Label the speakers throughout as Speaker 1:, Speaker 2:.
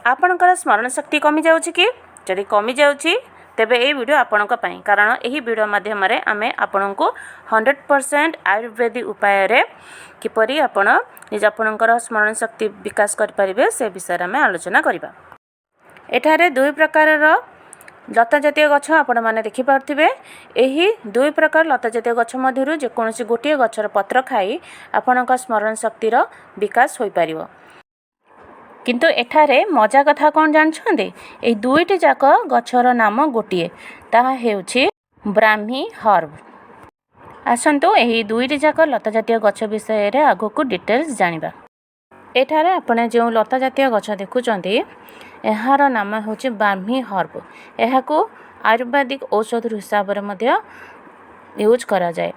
Speaker 1: आपणकर स्मरण शक्ति कमी जाउछि कि जदि कमी जाउछि तेबे ए वीडियो आपणक पई कारण एही वीडियो माध्यम रे आमे आपणको 100% आयुर्वेदिक उपाय रे किपरि आपण निज आपणकर स्मरण शक्ति विकास कर परिबे से विषय रे आमे आलोचना करिबा। एठारे दुई प्रकार रो लता जातीय गछ आपण माने देखि पारथिबे। एही दुई प्रकार लता जातीय गछ मध्यरु जे कोनोसी गोटिए गछर पत्र खाई आपणक स्मरण शक्ति रो विकास होई परिबो। किंतु एठारे मजा कथा कौन जानछन्ते ए दुईटी जाक गछर नाम गोटिए ताहा हेउछि ब्राह्मी हर्ब। आसंतु एही दुईटी जाक लता जातीय गछ विषय रे आगो डिटेल्स जानिबा। एठारे आपण जो लता जातीय गछ देखुचन्ते एहार नाम हेउछि ब्राह्मी हर्ब। एहाकू आयुर्वेदिक औषध हिसाब रे मध्य यूज करा जाय।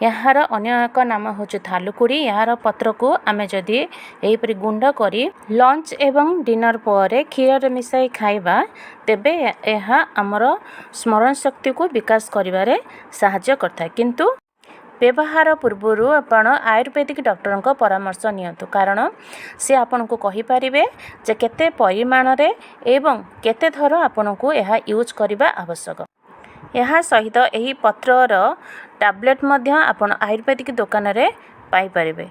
Speaker 1: यार अन्य एक नाम होछि थालुकुड़ी। यार पत्र को आमे जदि एहीपरि गुंड करी लंच एवं डिनर पर क्षीर रे मिसाई खाइबा तेबे एहा हमर स्मरण शक्ति को विकास करिवारे सहाय्य करथाय। किंतु व्यवहार पूर्वरु आपण आयुर्वेदिक डॉक्टर को परामर्श नियंतु कारण से आपन को कहि परिबे जे केते परिमाण रे एवं केते थर आपन को एहा यूज करिबा आवश्यक। यहाँ सहित एही पत्रर टैबलेट मध्य आपण आयुर्वेदिक दुकान रे पाई परिबे।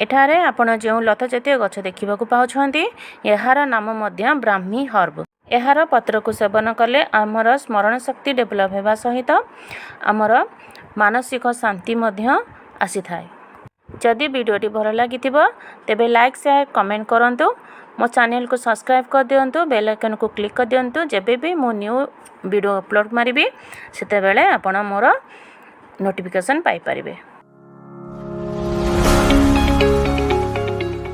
Speaker 1: एठारे आपण जो लता जातीय गछ देखिबा को पाउछन्ती एहार नाम मध्य ब्राह्मी हर्ब। एहार पत्र को सेवन कले हमर स्मरण शक्ति डेवलप हेबा सहित हमर मानसिक शांति मध्य आसी थाए। जदि वीडियोटी भल लागिथिबो तेबे लाइक शेयर कमेंट करंतु। मो चैनल को सब्सक्राइब कर दियंतु। बेल आइकन को क्लिक कर दियंतु। जेबे भी मो न्यू वीडियो अपलोड मारिबी सेते बेले आपण मोर नोटिफिकेशन पाई परिबे।